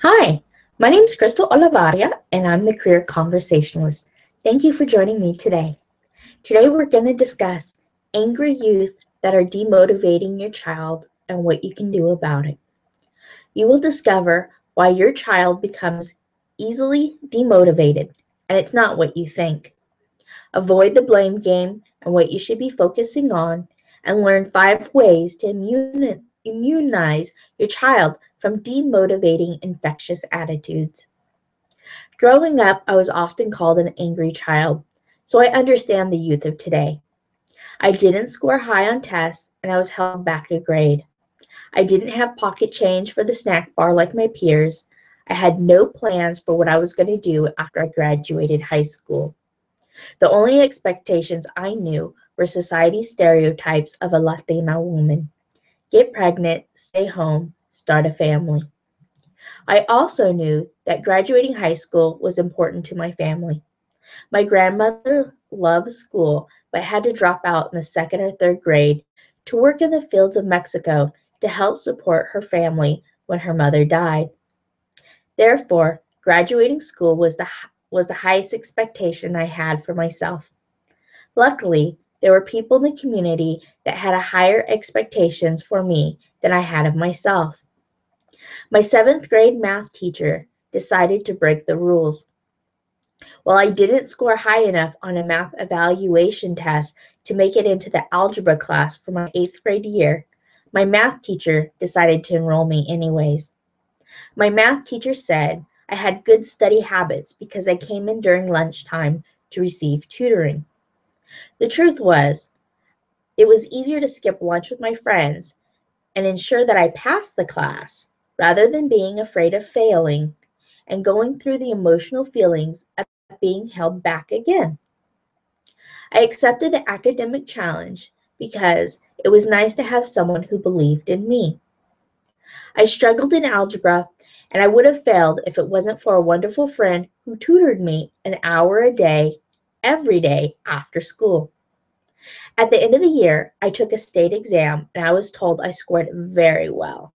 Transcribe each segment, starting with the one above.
Hi, my name is Crystal Olivaria, and I'm the Career Conversationalist. Thank you for joining me today. Today, we're going to discuss angry youth that are demotivating your child and what you can do about it. You will discover why your child becomes easily demotivated, and it's not what you think. Avoid the blame game and what you should be focusing on, and learn 5 ways to immunize your child from demotivating infectious attitudes. Growing up, I was often called an angry child, so I understand the youth of today. I didn't score high on tests, and I was held back a grade. I didn't have pocket change for the snack bar like my peers. I had no plans for what I was going to do after I graduated high school. The only expectations I knew were society's stereotypes of a Latina woman: get pregnant, stay home, start a family. I also knew that graduating high school was important to my family. My grandmother loved school but had to drop out in the second or third grade to work in the fields of Mexico to help support her family when her mother died. Therefore, graduating school was the highest expectation I had for myself. Luckily, there were people in the community that had a higher expectations for me than I had of myself. My seventh grade math teacher decided to break the rules. While I didn't score high enough on a math evaluation test to make it into the algebra class for my 8th grade year, my math teacher decided to enroll me anyways. My math teacher said I had good study habits because I came in during lunchtime to receive tutoring. The truth was, it was easier to skip lunch with my friends and ensure that I passed the class rather than being afraid of failing and going through the emotional feelings of being held back again. I accepted the academic challenge because it was nice to have someone who believed in me. I struggled in algebra, and I would have failed if it wasn't for a wonderful friend who tutored me an hour a day, every day after school. At the end of the year, I took a state exam and I was told I scored very well.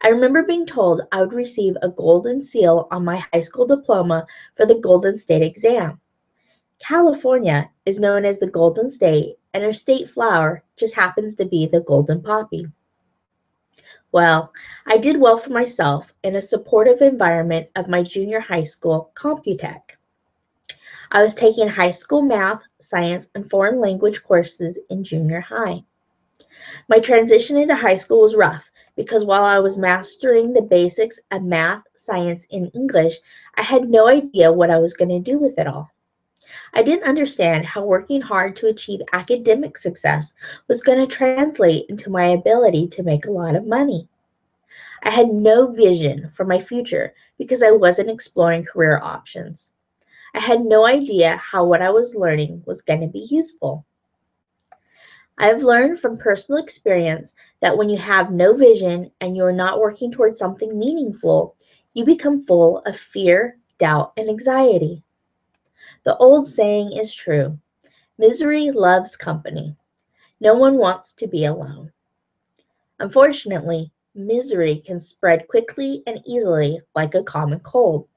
I remember being told I would receive a golden seal on my high school diploma for the Golden State exam. California is known as the Golden State, and our state flower just happens to be the golden poppy. Well, I did well for myself in a supportive environment of my junior high school, Computech. I was taking high school math, science, and foreign language courses in junior high. My transition into high school was rough because while I was mastering the basics of math, science, and English, I had no idea what I was going to do with it all. I didn't understand how working hard to achieve academic success was going to translate into my ability to make a lot of money. I had no vision for my future because I wasn't exploring career options. I had no idea how what I was learning was going to be useful. I've learned from personal experience that when you have no vision and you're not working towards something meaningful, you become full of fear, doubt, and anxiety. The old saying is true: misery loves company. No one wants to be alone. Unfortunately, misery can spread quickly and easily like a common cold.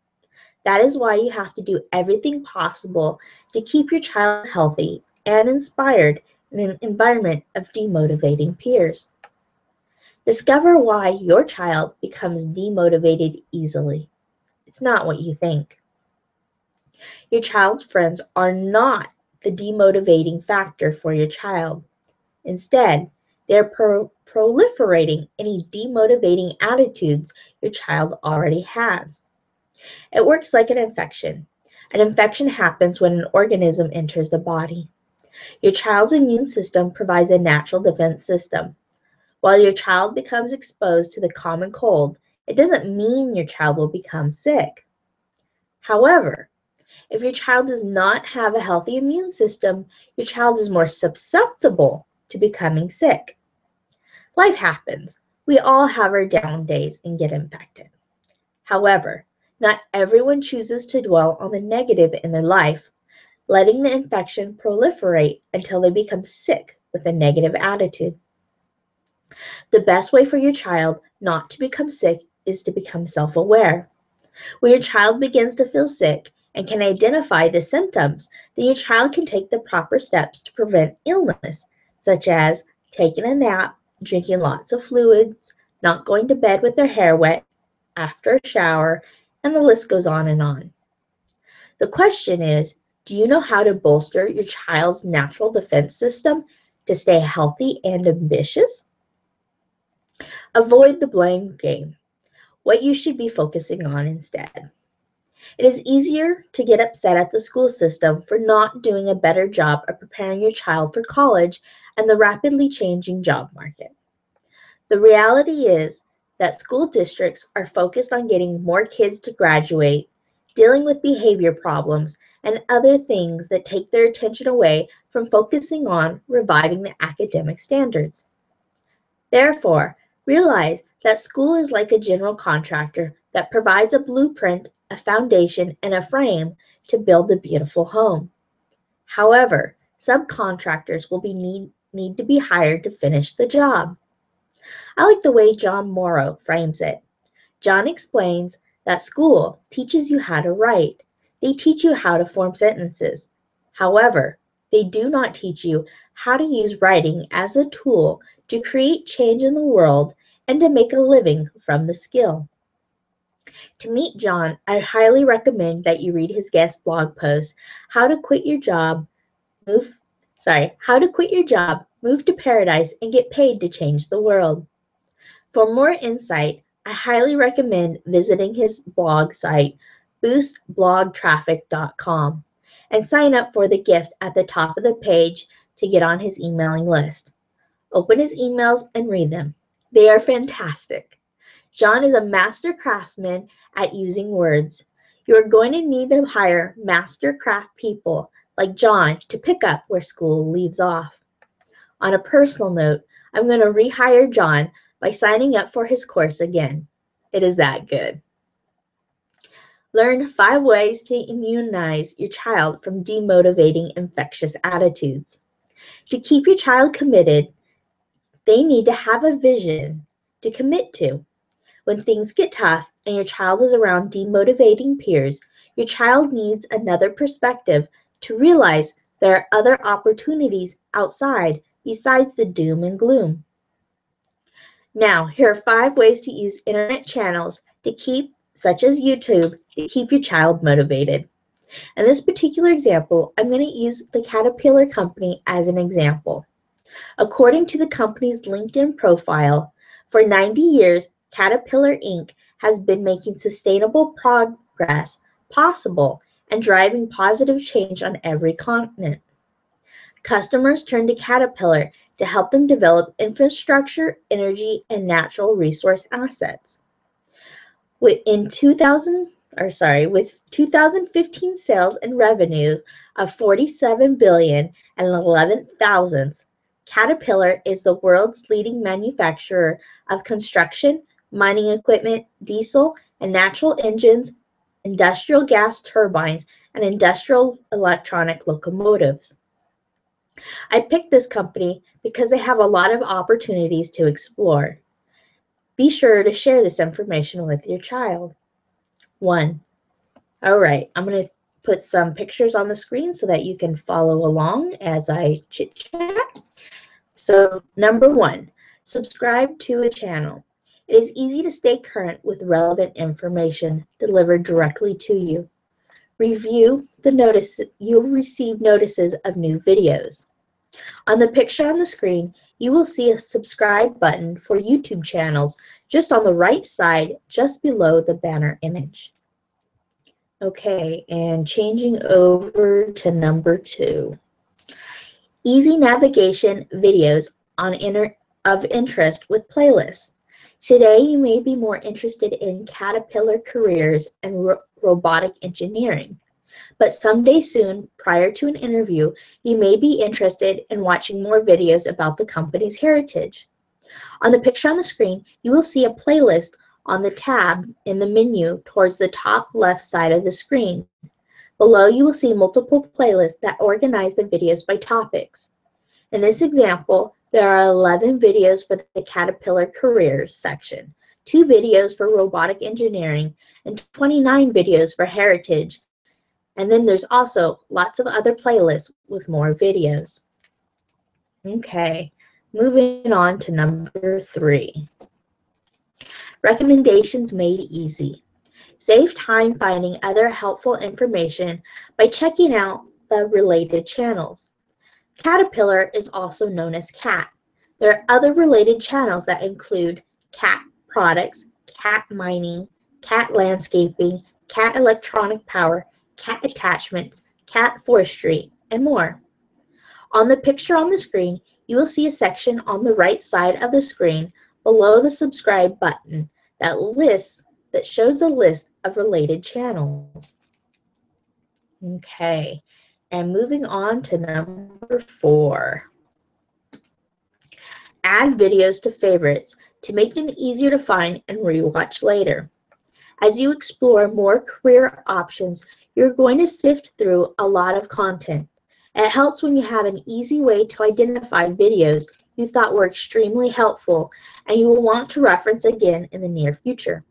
That is why you have to do everything possible to keep your child healthy and inspired in an environment of demotivating peers. Discover why your child becomes demotivated easily. It's not what you think. Your child's friends are not the demotivating factor for your child. Instead, they're proliferating any demotivating attitudes your child already has. It works like an infection. An infection happens when an organism enters the body. Your child's immune system provides a natural defense system. While your child becomes exposed to the common cold, it doesn't mean your child will become sick. However, if your child does not have a healthy immune system, your child is more susceptible to becoming sick. Life happens. We all have our down days and get infected. However, not everyone chooses to dwell on the negative in their life, letting the infection proliferate until they become sick with a negative attitude. The best way for your child not to become sick is to become self-aware. When your child begins to feel sick and can identify the symptoms, then your child can take the proper steps to prevent illness, such as taking a nap, drinking lots of fluids, not going to bed with their hair wet after a shower, and the list goes on and on. The question is, do you know how to bolster your child's natural defense system to stay healthy and ambitious? Avoid the blame game, what you should be focusing on instead. It is easier to get upset at the school system for not doing a better job of preparing your child for college and the rapidly changing job market. The reality is that school districts are focused on getting more kids to graduate, dealing with behavior problems, and other things that take their attention away from focusing on reviving the academic standards. Therefore, realize that school is like a general contractor that provides a blueprint, a foundation, and a frame to build a beautiful home. However, subcontractors will need to be hired to finish the job. I like the way John Morrow frames it. John explains that school teaches you how to write. They teach you how to form sentences. However, they do not teach you how to use writing as a tool to create change in the world and to make a living from the skill. To meet John, I highly recommend that you read his guest blog post, How to Quit Your Job, Move to Paradise, and Get Paid to Change the World. For more insight, I highly recommend visiting his blog site, boostblogtraffic.com, and sign up for the gift at the top of the page to get on his emailing list. Open his emails and read them. They are fantastic. John is a master craftsman at using words. You are going to need to hire master craft people like John to pick up where school leaves off. On a personal note, I'm going to rehire John by signing up for his course again. It is that good. Learn 5 ways to immunize your child from demotivating infectious attitudes. To keep your child committed, they need to have a vision to commit to. When things get tough and your child is around demotivating peers, your child needs another perspective to realize there are other opportunities outside besides the doom and gloom. Now, here are 5 ways to use internet channels such as YouTube, to keep your child motivated. In this particular example, I'm going to use the Caterpillar company as an example. According to the company's LinkedIn profile, for 90 years, Caterpillar Inc. has been making sustainable progress possible and driving positive change on every continent. Customers turn to Caterpillar to help them develop infrastructure, energy, and natural resource assets. With 2015 sales and revenue of $47 billion and 11 thousandths, Caterpillar is the world's leading manufacturer of construction, mining equipment, diesel and natural engines, industrial gas turbines, and industrial electronic locomotives. I picked this company because they have a lot of opportunities to explore. Be sure to share this information with your child. 1. All right, I'm going to put some pictures on the screen so that you can follow along as I chit-chat. So, number 1, subscribe to a channel. It is easy to stay current with relevant information delivered directly to you. Review the notice. You'll receive notices of new videos. On the picture on the screen, you will see a subscribe button for YouTube channels just on the right side, just below the banner image. Okay, and changing over to number 2. Easy navigation videos of interest with playlists. Today, you may be more interested in Caterpillar careers and robotic engineering. But someday soon, prior to an interview, you may be interested in watching more videos about the company's heritage. On the picture on the screen, you will see a playlist on the tab in the menu towards the top left side of the screen. Below, you will see multiple playlists that organize the videos by topics. In this example, there are 11 videos for the Caterpillar Careers section, 2 videos for robotic engineering, and 29 videos for heritage. And then there's also lots of other playlists with more videos. Okay, moving on to number 3. Recommendations made easy. Save time finding other helpful information by checking out the related channels. Caterpillar is also known as cat. There are other related channels that include cat products, cat mining, cat landscaping, cat electronic power, cat attachments, cat forestry, and more. On the picture on the screen, you will see a section on the right side of the screen below the subscribe button that shows a list of related channels. Okay, and moving on to number 4. Add videos to favorites to make them easier to find and rewatch later. As you explore more career options, you're going to sift through a lot of content. It helps when you have an easy way to identify videos you thought were extremely helpful and you will want to reference again in the near future.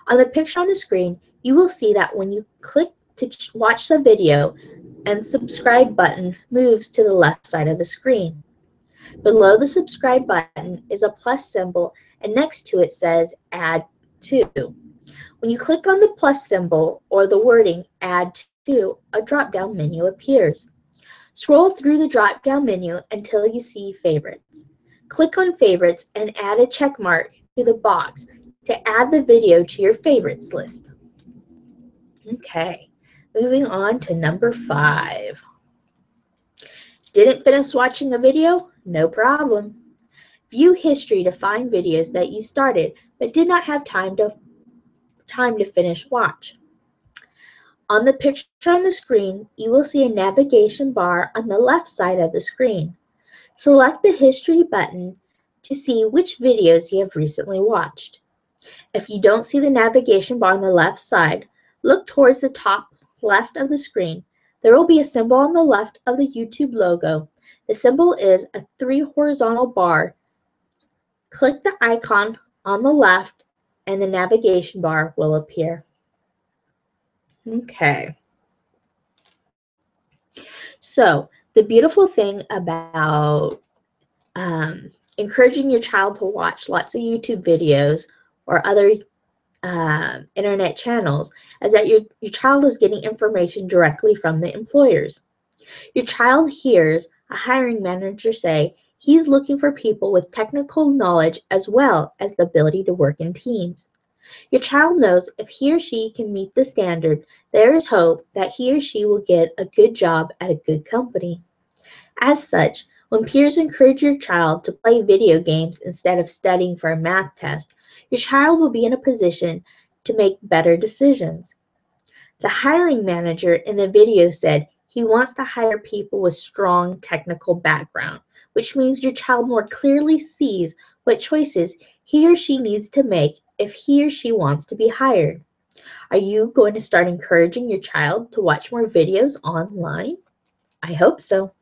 On the picture on the screen, you will see that when you click to watch the video, and subscribe button moves to the left side of the screen. Below the subscribe button is a plus symbol, and next to it says Add To. When you click on the plus symbol or the wording Add To, a drop-down menu appears. Scroll through the drop-down menu until you see Favorites. Click on Favorites and add a check mark to the box to add the video to your favorites list. Okay, moving on to number 5. Didn't finish watching a video? No problem. View history to find videos that you started but did not have time to finish watch. On the picture on the screen, you will see a navigation bar on the left side of the screen. Select the History button to see which videos you have recently watched. If you don't see the navigation bar on the left side, look towards the top left of the screen. There will be a symbol on the left of the YouTube logo. The symbol is a 3 horizontal bar. Click the icon on the left and the navigation bar will appear. Okay. So the beautiful thing about encouraging your child to watch lots of YouTube videos or other internet channels is that your child is getting information directly from the employers. Your child hears a hiring manager say he's looking for people with technical knowledge as well as the ability to work in teams. Your child knows if he or she can meet the standard, there is hope that he or she will get a good job at a good company. As such, when peers encourage your child to play video games instead of studying for a math test, your child will be in a position to make better decisions. The hiring manager in the video said he wants to hire people with strong technical background, which means your child more clearly sees what choices he or she needs to make if he or she wants to be hired. Are you going to start encouraging your child to watch more videos online? I hope so.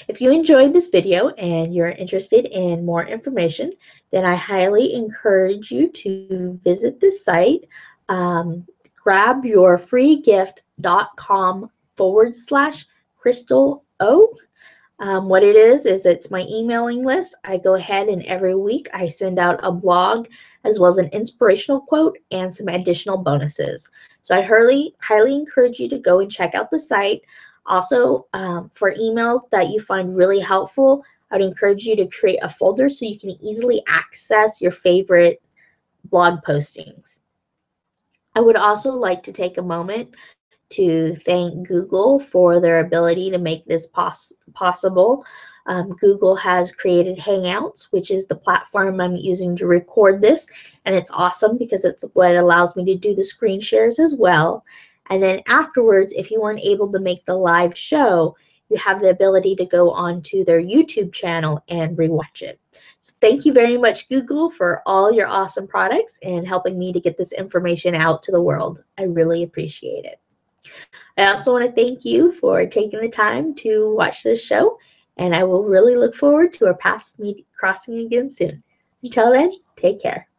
If you enjoyed this video and you're interested in more information, then I highly encourage you to visit this site. Grab your freegift.com/Crystal O. What it is it's my emailing list. I go ahead and every week I send out a blog as well as an inspirational quote and some additional bonuses. So I highly encourage you to go and check out the site. Also, for emails that you find really helpful, I would encourage you to create a folder so you can easily access your favorite blog postings. I would also like to take a moment to thank Google for their ability to make this possible. Google has created Hangouts, which is the platform I'm using to record this, and it's awesome because it's what allows me to do the screen shares as well. And then afterwards, if you weren't able to make the live show, you have the ability to go onto their YouTube channel and rewatch it. So thank you very much, Google, for all your awesome products and helping me to get this information out to the world. I really appreciate it. I also want to thank you for taking the time to watch this show, and I will really look forward to our paths crossing again soon. Until then, take care.